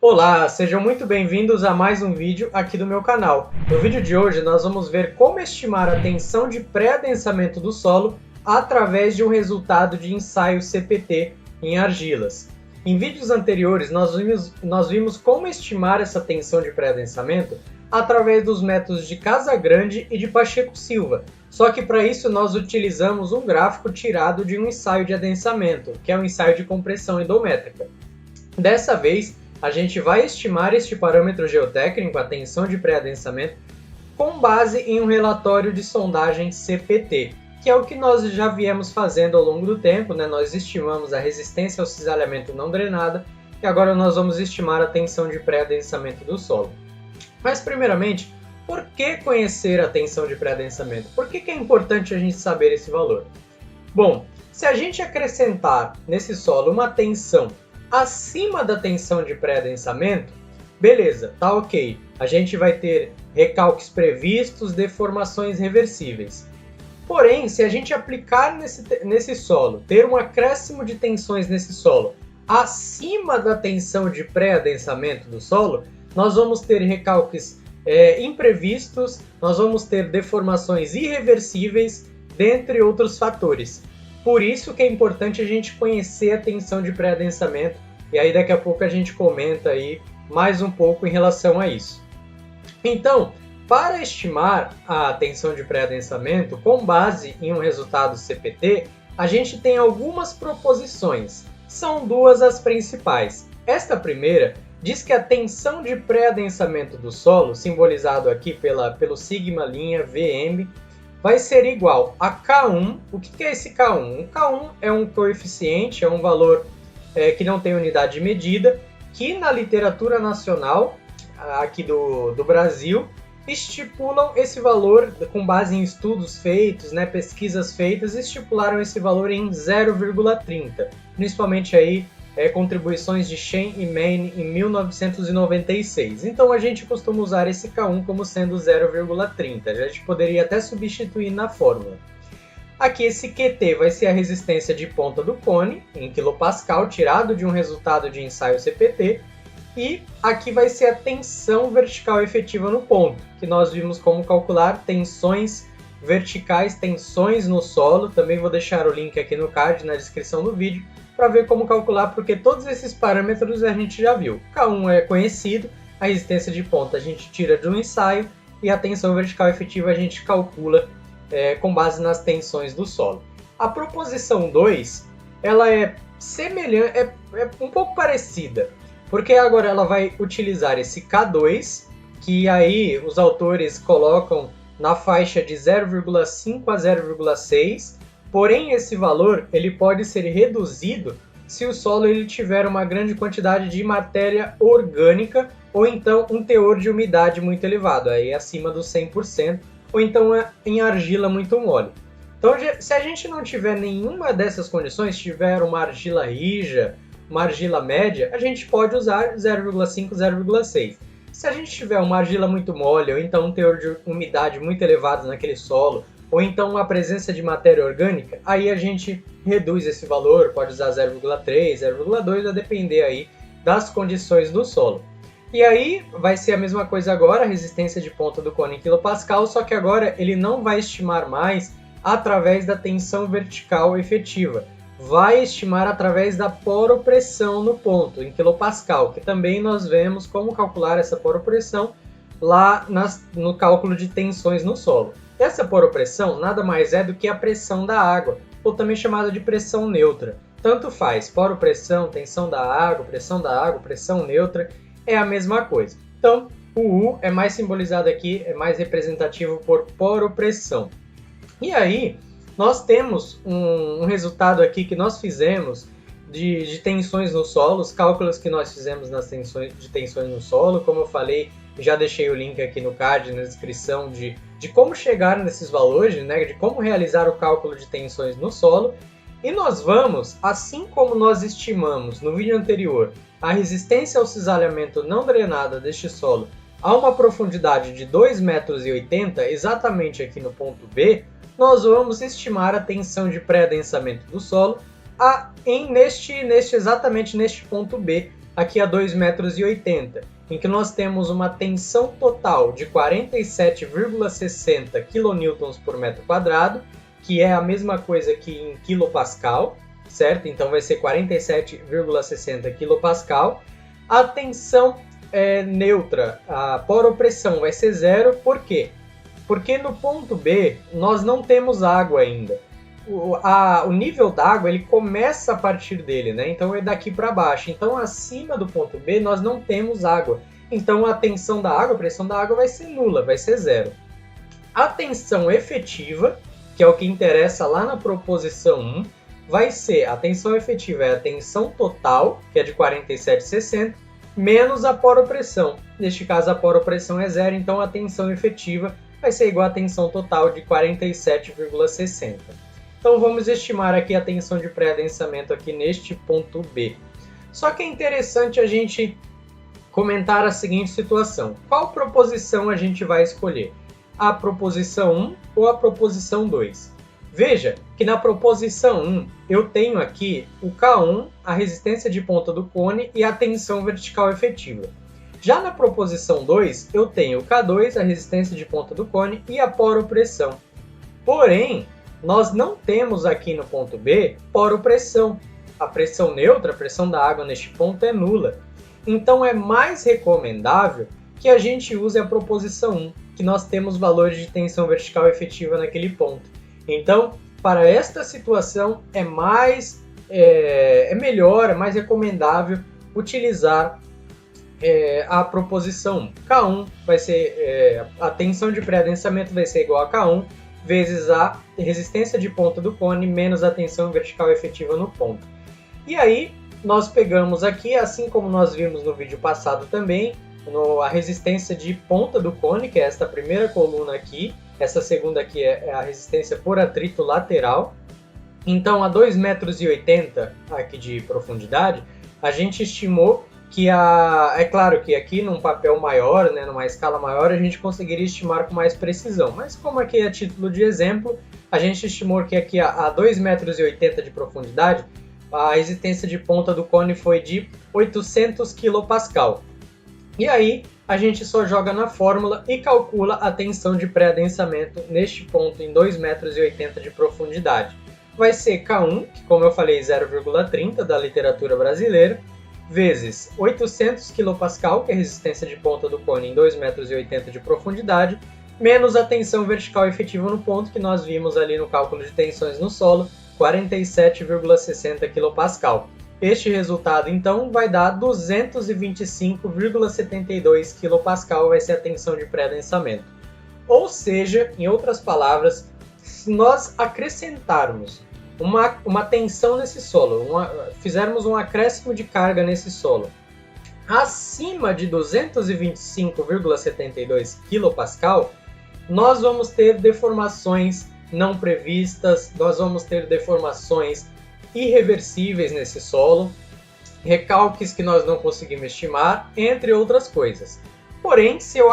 Olá, sejam muito bem-vindos a mais um vídeo aqui do meu canal. No vídeo de hoje nós vamos ver como estimar a tensão de pré-adensamento do solo através de um resultado de ensaio CPT em argilas. Em vídeos anteriores nós vimos como estimar essa tensão de pré-adensamento através dos métodos de Casagrande e de Pacheco Silva, só que para isso nós utilizamos um gráfico tirado de um ensaio de adensamento, que é um ensaio de compressão endométrica. Dessa vez, a gente vai estimar este parâmetro geotécnico, a tensão de pré-adensamento, com base em um relatório de sondagem CPT, que é o que nós já viemos fazendo ao longo do tempo, né? Nós estimamos a resistência ao cisalhamento não drenada e agora nós vamos estimar a tensão de pré-adensamento do solo. Mas primeiramente, por que conhecer a tensão de pré-adensamento? Por que é importante a gente saber esse valor? Bom, se a gente acrescentar nesse solo uma tensão acima da tensão de pré-adensamento, beleza, tá ok. A gente vai ter recalques previstos, deformações reversíveis. Porém, se a gente aplicar nesse solo, ter um acréscimo de tensões nesse solo acima da tensão de pré-adensamento do solo, nós vamos ter recalques imprevistos, nós vamos ter deformações irreversíveis, dentre outros fatores. Por isso que é importante a gente conhecer a tensão de pré-adensamento, e aí daqui a pouco a gente comenta aí mais um pouco em relação a isso. Então, para estimar a tensão de pré-adensamento com base em um resultado CPT, a gente tem algumas proposições. São duas as principais. Esta primeira diz que a tensão de pré-adensamento do solo, simbolizado aqui pelo sigma linha VM, vai ser igual a K1. O que é esse K1? O K1 é um coeficiente, é um valor que não tem unidade de medida, que na literatura nacional, aqui do Brasil, estipulam esse valor com base em estudos feitos, né, pesquisas feitas, estipularam esse valor em 0,30, principalmente aí contribuições de Shen e Main em 1996. Então a gente costuma usar esse K1 como sendo 0,30. A gente poderia até substituir na fórmula. Aqui esse QT vai ser a resistência de ponta do cone, em kPa, tirado de um resultado de ensaio CPT. E aqui vai ser a tensão vertical efetiva no ponto, que nós vimos como calcular tensões verticais, tensões no solo. Também vou deixar o link aqui no card, na descrição do vídeo, para ver como calcular, porque todos esses parâmetros a gente já viu. K1 é conhecido, a resistência de ponta a gente tira de um ensaio e a tensão vertical efetiva a gente calcula com base nas tensões do solo. A proposição 2, ela é semelhante, é um pouco parecida, porque agora ela vai utilizar esse K2, que aí os autores colocam na faixa de 0,5 a 0,6, porém esse valor ele pode ser reduzido se o solo ele tiver uma grande quantidade de matéria orgânica ou então um teor de umidade muito elevado, aí acima dos 100%, ou então em argila muito mole. Então, se a gente não tiver nenhuma dessas condições, tiver uma argila rija, uma argila média, a gente pode usar 0,5, 0,6. Se a gente tiver uma argila muito mole, ou então um teor de umidade muito elevado naquele solo, ou então uma presença de matéria orgânica, aí a gente reduz esse valor, pode usar 0,3, 0,2, a depender aí das condições do solo. E aí vai ser a mesma coisa agora, a resistência de ponta do cone em kPa, só que agora ele não vai estimar mais através da tensão vertical efetiva. Vai estimar através da poropressão no ponto, em kPa, que também nós vemos como calcular essa poropressão lá no cálculo de tensões no solo. Essa poropressão nada mais é do que a pressão da água, ou também chamada de pressão neutra. Tanto faz, poropressão, tensão da água, pressão neutra, é a mesma coisa. Então, o U é mais simbolizado aqui, é mais representativo por poropressão. E aí, nós temos um resultado aqui que nós fizemos de tensões no solo, os cálculos que nós fizemos nas tensões no solo, como eu falei, já deixei o link aqui no card, na descrição de como chegar nesses valores, né, de como realizar o cálculo de tensões no solo. E nós vamos, assim como nós estimamos no vídeo anterior, a resistência ao cisalhamento não drenada deste solo a uma profundidade de 2,80 metros, exatamente aqui no ponto B, nós vamos estimar a tensão de pré-adensamento do solo exatamente neste ponto B, aqui a 2,80 m, em que nós temos uma tensão total de 47,60 kN por metro quadrado, que é a mesma coisa que em kilopascal, certo? Então vai ser 47,60 kPa. A tensão neutra, a poropressão vai ser zero, por quê? Porque no ponto B nós não temos água ainda. O nível d'água ele começa a partir dele, né? Então é daqui para baixo. Então acima do ponto B nós não temos água. Então a tensão da água, a pressão da água vai ser nula, vai ser zero. A tensão efetiva, que é o que interessa lá na proposição 1, vai ser a tensão efetiva é a tensão total, que é de 47,60, menos a poropressão. Neste caso a poropressão é zero, então a tensão efetiva vai ser igual à tensão total de 47,60. Então vamos estimar aqui a tensão de pré-adensamento aqui neste ponto B. Só que é interessante a gente comentar a seguinte situação. Qual proposição a gente vai escolher? A proposição 1 ou a proposição 2? Veja que na proposição 1 eu tenho aqui o K1, a resistência de ponta do cone e a tensão vertical efetiva. Já na proposição 2 eu tenho o K2, a resistência de ponta do cone e a poropressão. Porém, nós não temos aqui no ponto B poropressão. A pressão neutra, a pressão da água neste ponto é nula. Então é mais recomendável que a gente use a proposição 1, que nós temos valores de tensão vertical efetiva naquele ponto. Então, para esta situação é melhor, é mais recomendável utilizar a proposição 1. K1 vai ser, a tensão de pré-adensamento vai ser igual a K1 vezes a resistência de ponta do cone menos a tensão vertical efetiva no ponto. E aí, nós pegamos aqui, assim como nós vimos no vídeo passado também, a resistência de ponta do cone, que é esta primeira coluna aqui, essa segunda aqui é a resistência por atrito lateral. Então, a 2,80 m aqui de profundidade, a gente estimou que é claro que aqui num papel maior, né, numa escala maior, a gente conseguiria estimar com mais precisão. Mas como aqui é título de exemplo, a gente estimou que aqui a 2,80 m de profundidade, a resistência de ponta do cone foi de 800 kPa. E aí a gente só joga na fórmula e calcula a tensão de pré-adensamento neste ponto em 2,80 m de profundidade. Vai ser K1, que como eu falei 0,30 da literatura brasileira, vezes 800 kPa, que é a resistência de ponta do cone em 2,80 m de profundidade, menos a tensão vertical efetiva no ponto que nós vimos ali no cálculo de tensões no solo, 47,60 kPa. Este resultado, então, vai dar 225,72 kPa, vai ser a tensão de pré-adensamento. Ou seja, em outras palavras, se nós acrescentarmos uma tensão nesse solo, fizermos um acréscimo de carga nesse solo, acima de 225,72 kPa, nós vamos ter deformações não previstas, nós vamos ter deformações irreversíveis nesse solo, recalques que nós não conseguimos estimar, entre outras coisas. Porém, se eu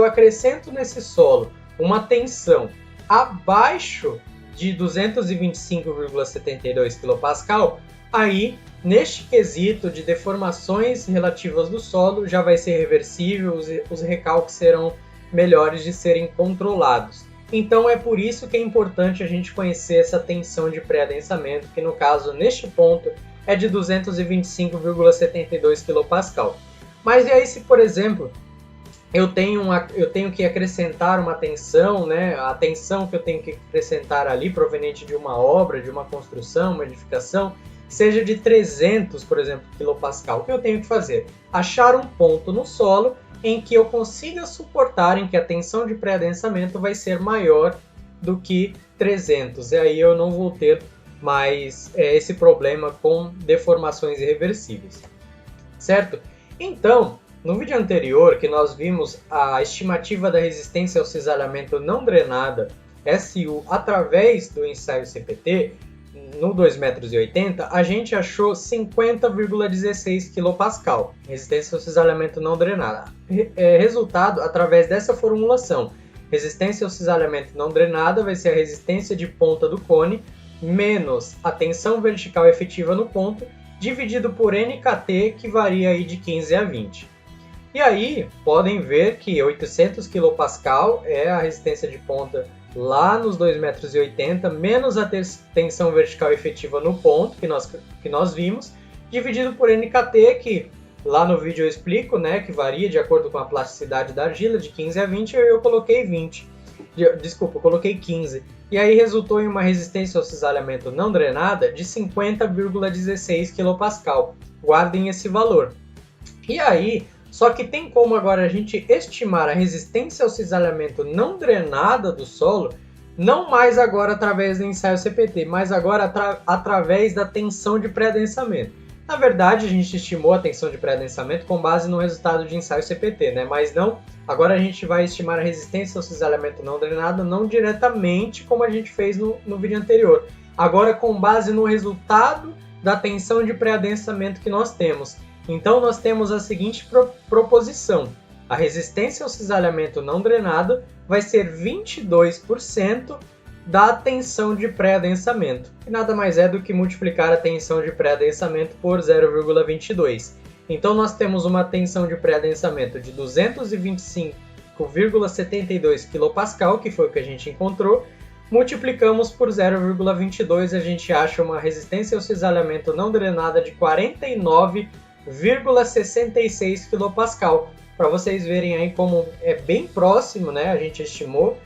acrescento nesse solo uma tensão abaixo de 225,72 kPa, aí, neste quesito de deformações relativas do solo, já vai ser reversível, os recalques serão melhores de serem controlados. Então é por isso que é importante a gente conhecer essa tensão de pré-adensamento, que no caso, neste ponto, é de 225,72 kPa. Mas e aí se, por exemplo, eu tenho que acrescentar uma tensão, né? A tensão que eu tenho que acrescentar ali, proveniente de uma obra, de uma construção, uma edificação, seja de 300, por exemplo, kPa. O que eu tenho que fazer? Achar um ponto no solo em que eu consiga suportar, em que a tensão de pré-adensamento vai ser maior do que 300. E aí eu não vou ter mais esse problema com deformações irreversíveis. Certo? Então, no vídeo anterior, que nós vimos a estimativa da resistência ao cisalhamento não drenada, SU, através do ensaio CPT, no 2,80 m, a gente achou 50,16 kPa, resistência ao cisalhamento não drenada. Resultado, através dessa formulação, resistência ao cisalhamento não drenada vai ser a resistência de ponta do cone, menos a tensão vertical efetiva no ponto, dividido por NKT, que varia aí de 15 a 20. E aí, podem ver que 800 kPa é a resistência de ponta lá nos 2,80 m, menos a tensão vertical efetiva no ponto, que nós vimos, dividido por NKT, que lá no vídeo eu explico, né, que varia de acordo com a plasticidade da argila, de 15 a 20, eu coloquei 20. Desculpa, eu coloquei 15. E aí resultou em uma resistência ao cisalhamento não drenada de 50,16 kPa. Guardem esse valor. E aí, só que tem como agora a gente estimar a resistência ao cisalhamento não drenada do solo, não mais agora através do ensaio CPT, mas agora através da tensão de pré-adensamento. Na verdade, a gente estimou a tensão de pré-adensamento com base no resultado de ensaio CPT, né? Mas não, agora a gente vai estimar a resistência ao cisalhamento não drenado, não diretamente como a gente fez no vídeo anterior. Agora com base no resultado da tensão de pré-adensamento que nós temos. Então nós temos a seguinte proposição. A resistência ao cisalhamento não drenado vai ser 22% da tensão de pré-adensamento, que nada mais é do que multiplicar a tensão de pré-adensamento por 0,22. Então nós temos uma tensão de pré-adensamento de 225,72 kPa, que foi o que a gente encontrou, multiplicamos por 0,22 e a gente acha uma resistência ao cisalhamento não drenada de 49,66 kPa. Para vocês verem aí como é bem próximo, né? A gente estimou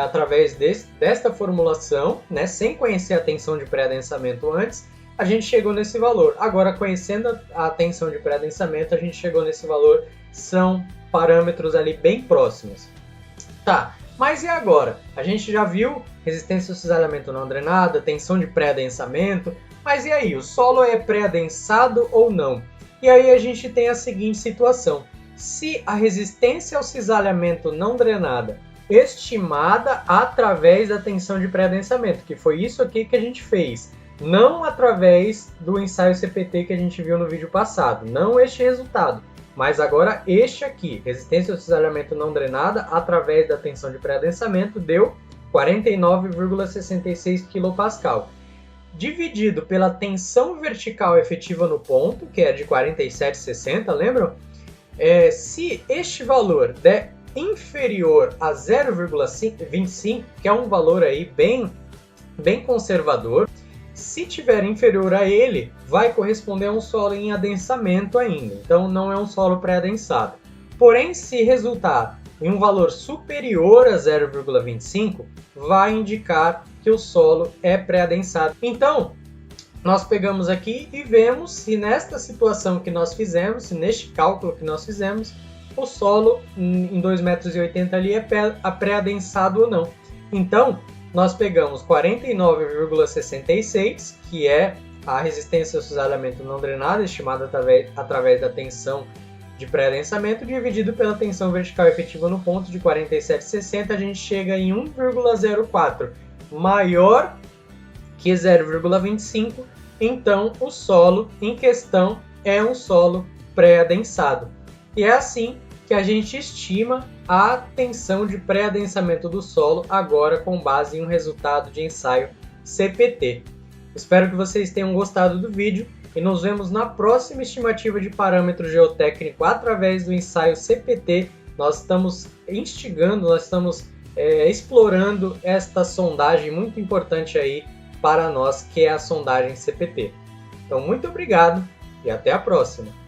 através desta formulação, né? Sem conhecer a tensão de pré-adensamento antes, a gente chegou nesse valor. Agora, conhecendo a tensão de pré-adensamento, a gente chegou nesse valor. São parâmetros ali bem próximos. Tá, mas e agora? A gente já viu resistência ao cisalhamento não drenada, tensão de pré-adensamento, mas e aí? O solo é pré-adensado ou não? E aí a gente tem a seguinte situação. Se a resistência ao cisalhamento não drenada estimada através da tensão de pré-adensamento, que foi isso aqui que a gente fez, não através do ensaio CPT que a gente viu no vídeo passado, não este resultado, mas agora este aqui, resistência ao cisalhamento não drenada através da tensão de pré-adensamento, deu 49,66 kPa. Dividido pela tensão vertical efetiva no ponto, que é de 47,60, lembram? Se este valor der inferior a 0,25, que é um valor aí bem conservador, se tiver inferior a ele, vai corresponder a um solo em adensamento ainda, então não é um solo pré-adensado. Porém, se resultar em um valor superior a 0,25, vai indicar que o solo é pré-adensado. Então, nós pegamos aqui e vemos se nesta situação que nós fizemos, se neste cálculo que nós fizemos, o solo em 2,80 m ali é pré-adensado ou não. Então, nós pegamos 49,66, que é a resistência ao cisalhamento não drenado, estimada através da tensão de pré-adensamento, dividido pela tensão vertical efetiva no ponto de 47,60, a gente chega em 1,04, maior que 0,25, então o solo em questão é um solo pré-adensado. E é assim que a gente estima a tensão de pré-adensamento do solo, agora com base em um resultado de ensaio CPT. Espero que vocês tenham gostado do vídeo e nos vemos na próxima estimativa de parâmetro geotécnico através do ensaio CPT. Nós estamos explorando esta sondagem muito importante aí para nós, que é a sondagem CPT. Então, muito obrigado e até a próxima!